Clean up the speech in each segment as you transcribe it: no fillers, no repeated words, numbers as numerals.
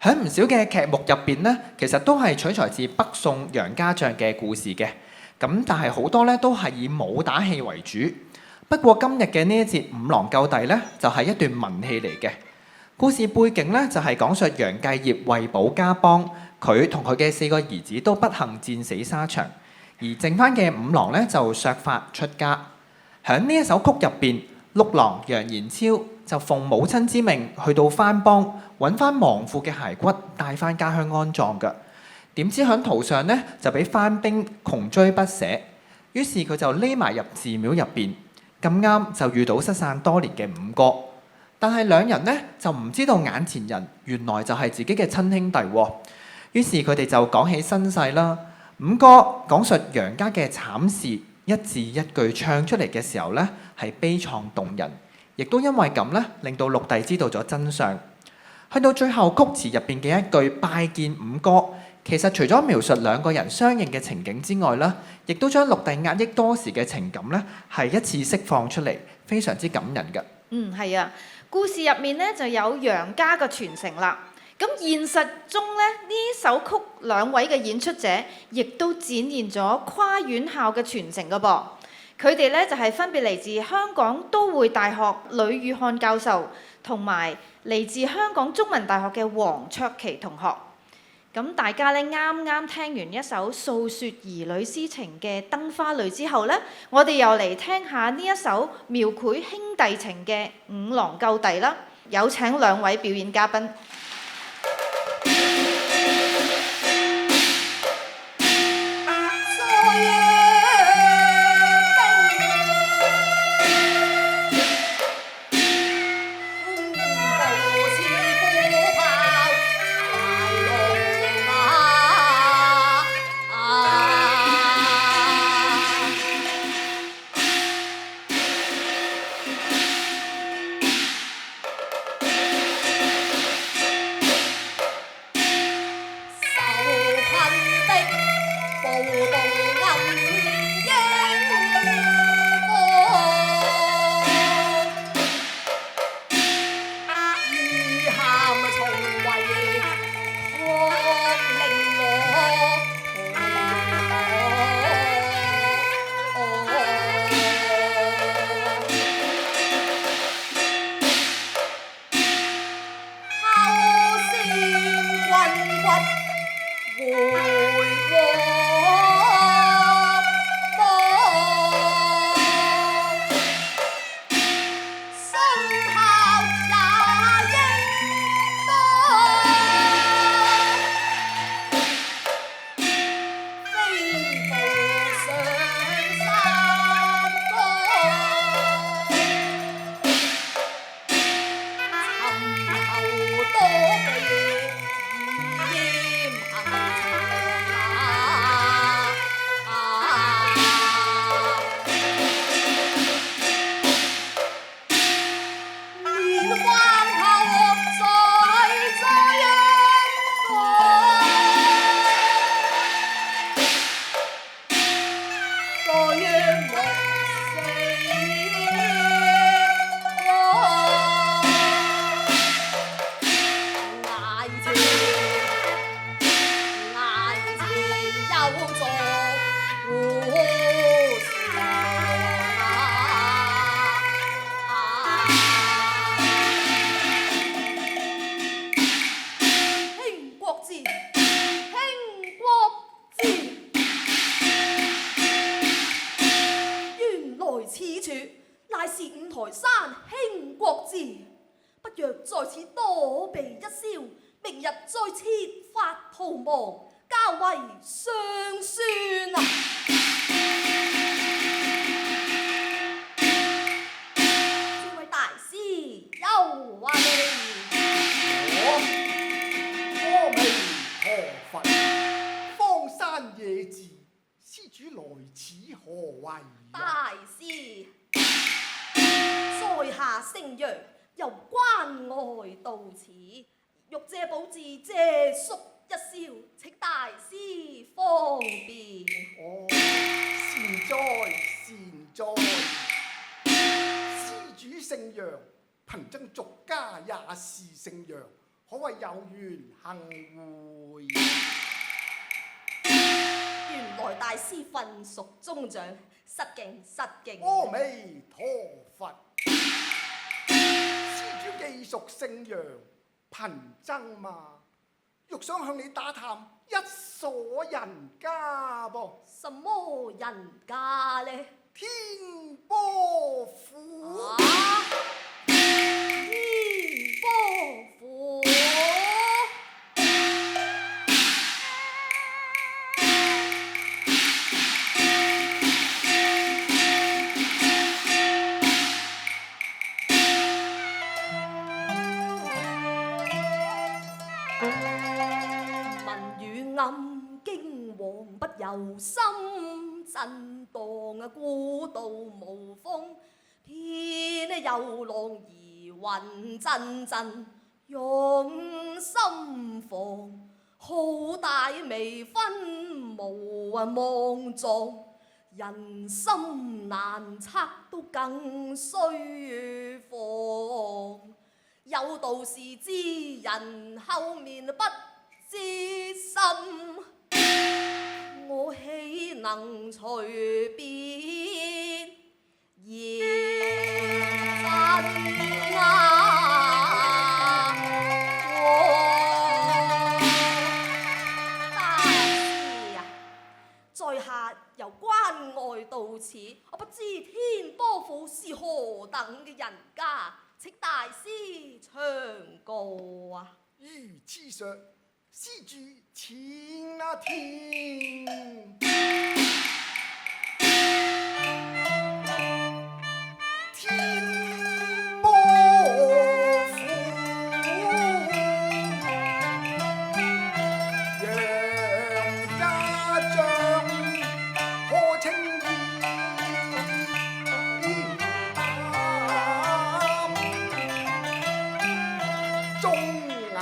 喺唔少嘅劇目入邊咧，其實都係取材自北宋楊家將嘅故事嘅。咁但係好多咧都係以武打戲為主。不過今日嘅呢一節五郎救弟咧，就係一段文戲嚟嘅。故事背景咧就係講述楊繼業為保家邦，佢同佢嘅4個兒子都不幸戰死沙場，而剩翻嘅五郎咧就削髮出家。喺呢一首曲入邊，六郎楊延超就奉母親之命去到番邦揾翻亡父嘅骸骨，帶翻家鄉安葬㗎。點知喺途上咧就俾番兵窮追不捨，於是佢就匿埋入寺廟入邊。咁啱就遇到失散多年嘅五哥，但係兩人咧就唔知道眼前人原來就係自己嘅親兄弟喎。於是佢哋就講起身世啦。五哥講述楊家嘅慘事，一字一句唱出嚟嘅時候咧係悲愴動人，亦都因為咁咧令到六弟知道咗真相。去到最後曲詞入邊嘅一句拜見五哥，其實除咗描述兩個人相認嘅情景之外咧，亦都將六弟壓抑多時嘅情感咧係一次釋放出嚟，非常之感人㗎。係啊，故事入面咧就有楊家嘅傳承啦。咁現實中咧呢首曲兩位嘅演出者，亦都展現咗跨院校嘅傳承㗎噃。佢哋咧就係分別嚟自香港都會大學呂宇漢教授，同埋嚟自香港中文大學嘅黃卓琪同學。咁大家咧啱啱聽完一首訴説兒女私情嘅《燈花淚》之後咧，我哋又嚟聽下呢一首描繪兄弟情嘅《五郎救弟》啦。有請兩位表演嘉賓。憑真俗家也是姓楊，可謂有緣幸會。原來大師份屬宗長，失敬失敬。阿彌陀佛，施主既屬姓楊，貧僧嘛，欲想向你打探一所人家噃。什麼人家呢？天波府。天波府。暗經王不由心，震盪古道無風。天有浪兒雲陣陣，用心防。好大微分無望狀，人心難測都更須防。有道是知人後面不知心，我豈能隨便言真啊？大師啊，在下由關外到此，我不知天波府是何等嘅人家，請大師詳告啊！於此上，施主請那天波府楊家將可稱中牙。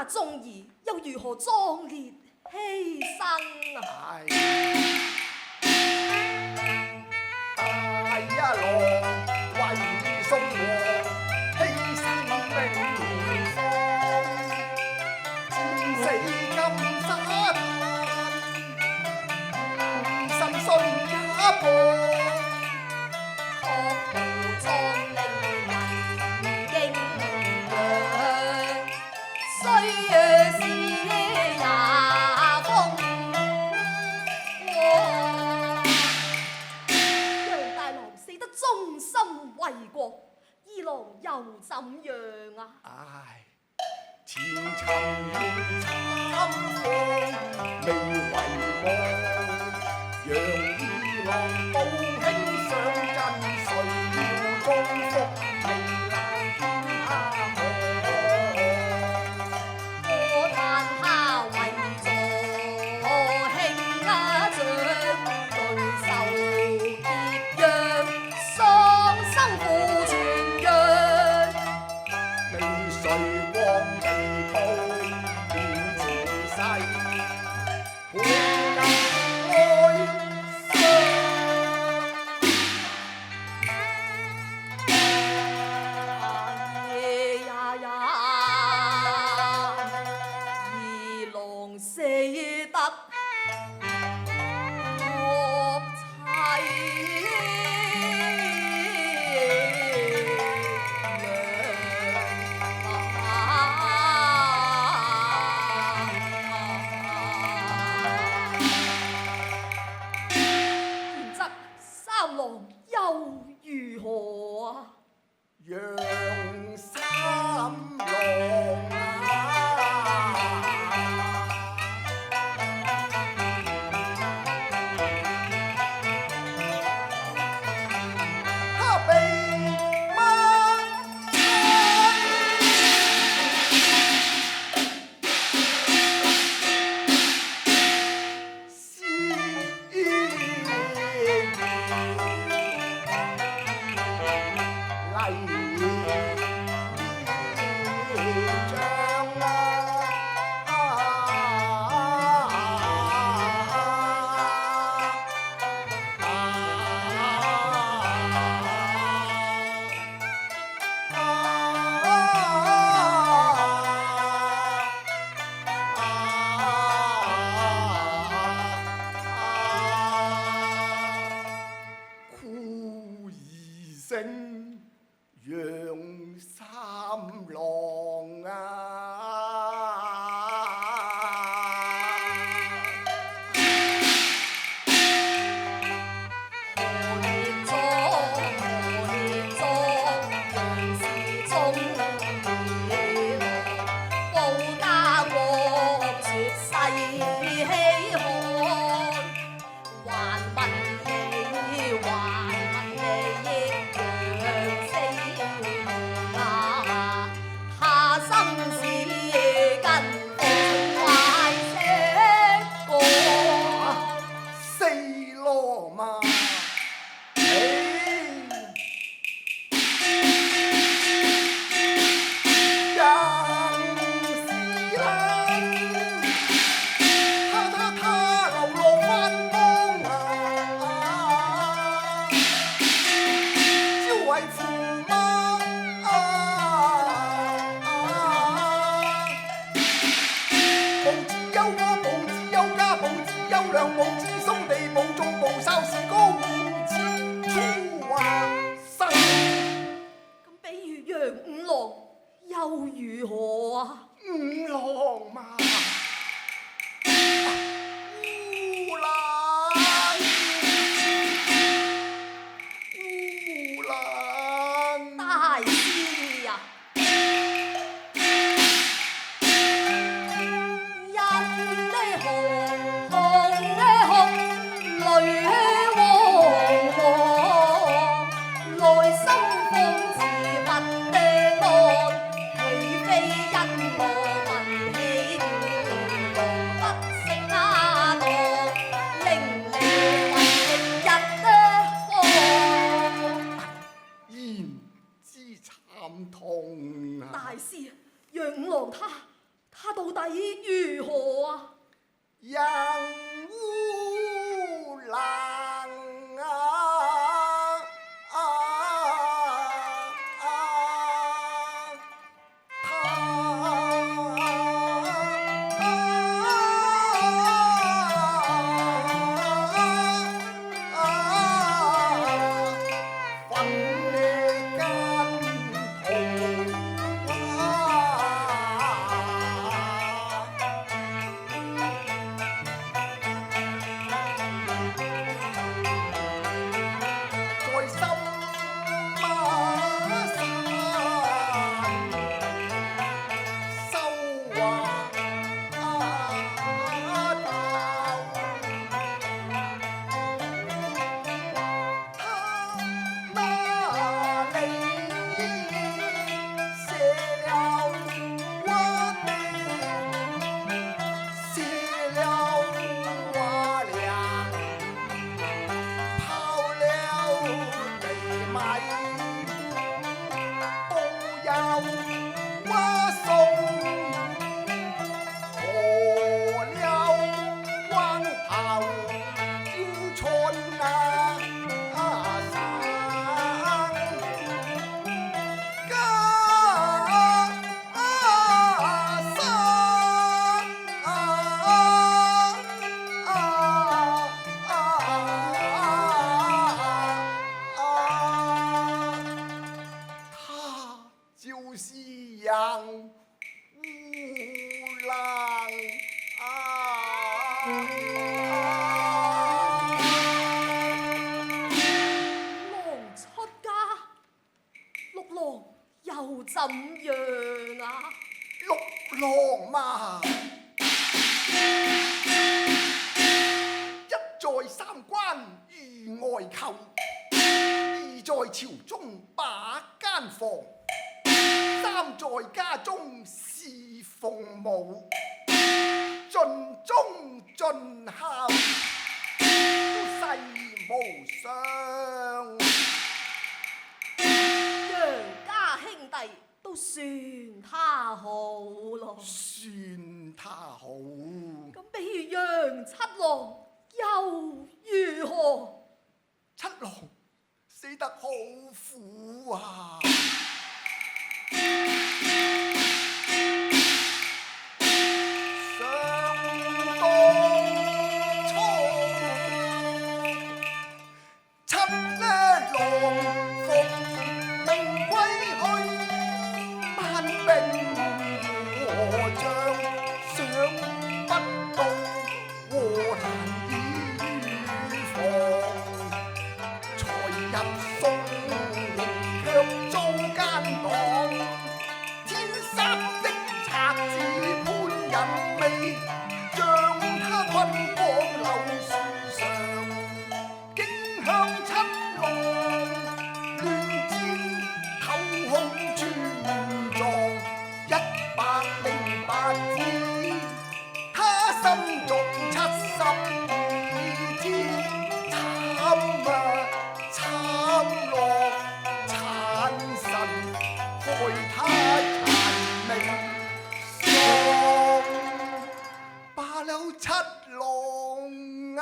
宗義又如何壯烈犧牲啊！大一郎為宋王犧牲命喪，戰死金沙灘，心信家邦。雖是又怎樣啊？唉，前塵慘況未遺忘，楊二郎道兄上陣，誰料中伏未能見他我嘆他為助兄家長，對仇結約，喪生父全養。未遂光地鋪，便自世判入哀哎呀呀，二郎死得國然則三郎又如何啊？楊三郎他被抹酷兒聲楊三郎何烈莊，何烈莊，楊氏忠義郎，報家國絕世稀罕，還問你，還問你，楊四郎他生是跟風壞些個。四羅嘛，他流落番邦招為駙馬無自憂歌，無自憂家，無自憂糧，無自鬆地，無種無哨是歌，無自出生。咁比如楊五郎又如何啊？五郎嘛，烏蘭，烏蘭，大師呀，人的紅，紅的紅，淚汪汪，內心諷刺不得安，豈非因我聞起烏龍不勝家當，令你為日的看。言之慘痛啊！大師，楊五郎他到底如何啊？楊烏蘭怎樣啊？六郎嘛，一在三關遇外求，二在朝中把奸防，三在家中侍奉母，盡忠盡孝，世無雙。楊家兄弟都算他好咯。算他好，咁比如楊七郎又如何？七郎死得好苦啊！想當初，七郎奉命歸去，班兵和將，想不到禍難預防，才入宋營卻遭奸黨，天殺的賊子潘仁美，將他困綁柳樹上，驚向七郎亂箭頭控全狀108字，他心中72天，慘啊慘落慘神，害他殘命喪，罷了七郎啊！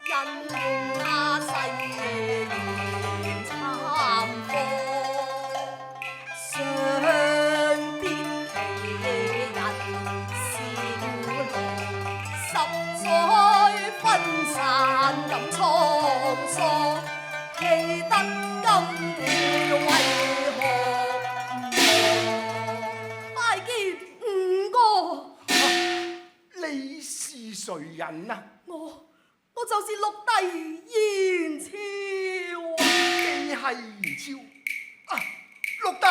因他誓言參科，想必其人善良，10載分散咁滄桑，氣得今天為何拜見五哥？你是誰人啊？我就是六弟燕超啊！你係元超啊？六弟，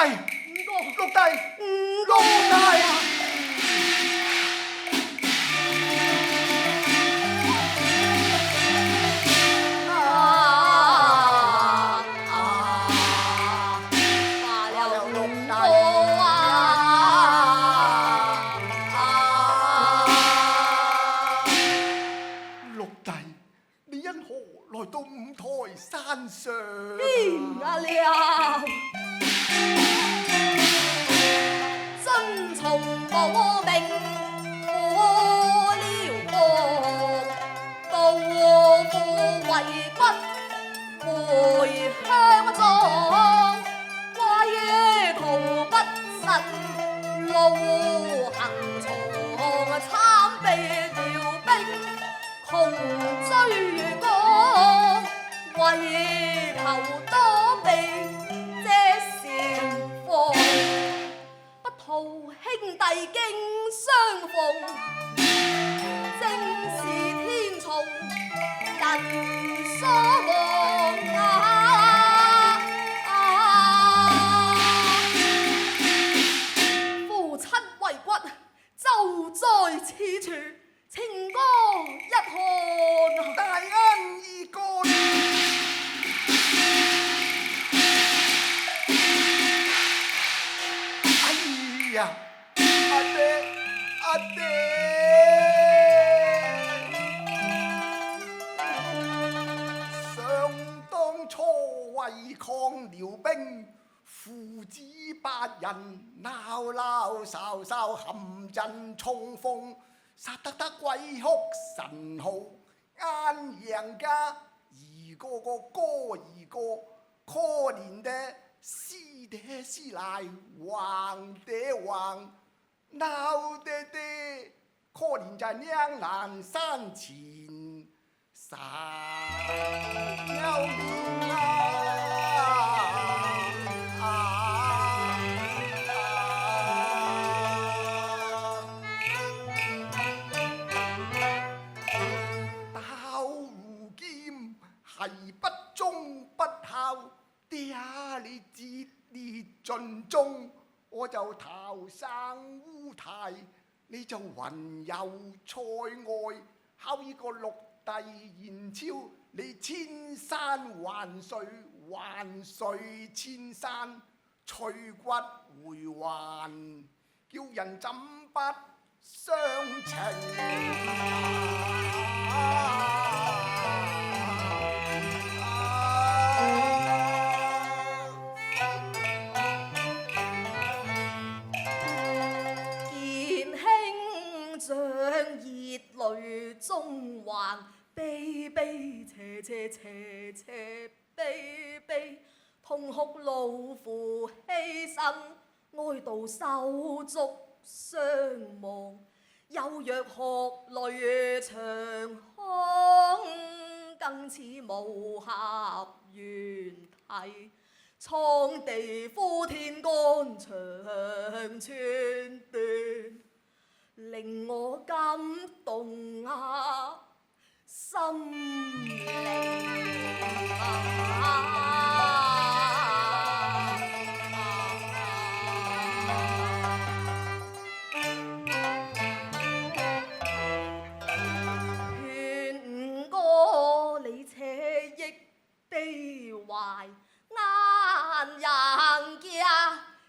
五哥，六弟，五六哥啊！弟。罷了六弟哥六弟，你因何來到五台山上？邊啊了？遵從我命，我了國，到父為骨，回鄉葬，歸途不慎，路行藏，參避調兵，窮追趕，為求躲避這禪房，不圖兄弟經相逢，正是天從人所望啊！父親為骨，就在此處，情歌一看。大恩義幹，哎呀，阿爹，阿爹，想當初為抗遼兵，父子8人鬧鬧鬧鬧陷陣衝鋒，殺得鬼哭神號，啱贏家一個個歌一個，可憐的死的死來，亡的亡，鬧的的，可憐在兩難山前撒尿命到如今係不忠不孝，你節烈盡忠，我就投生烏太，你就雲遊塞外，考呢個六帝延超，你千山還歲，還歲千山，脆骨回還，叫人怎不相情見兄長熱淚縱橫，悲悲切切切切悲悲，痛哭老父犧牲，哀悼手足相忘，有若學淚長空，更似無合原題。蒼地呼天乾腸寸斷，令我感動啊心靈勸歌你且憶悲懷。啱人家，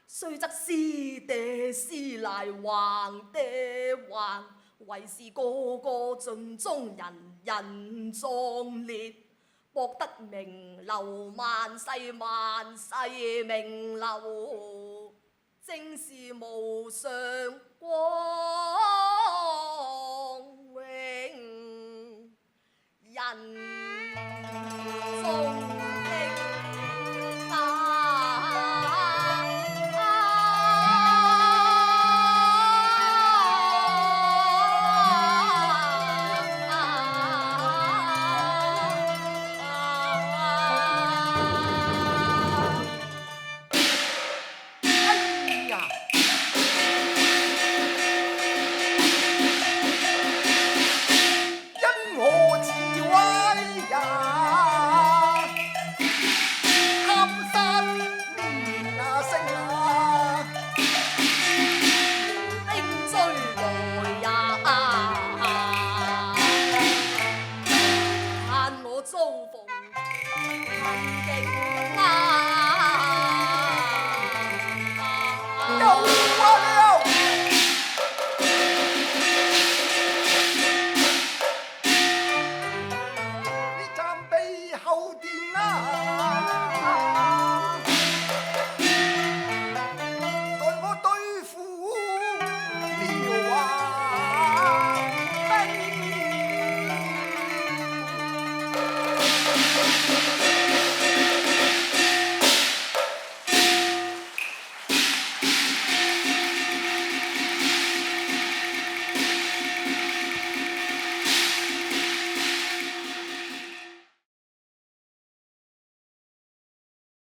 雖則師爹師奶橫爹橫，為是個個盡忠，人人壯烈，博得名流萬世萬世名流，正是無上光。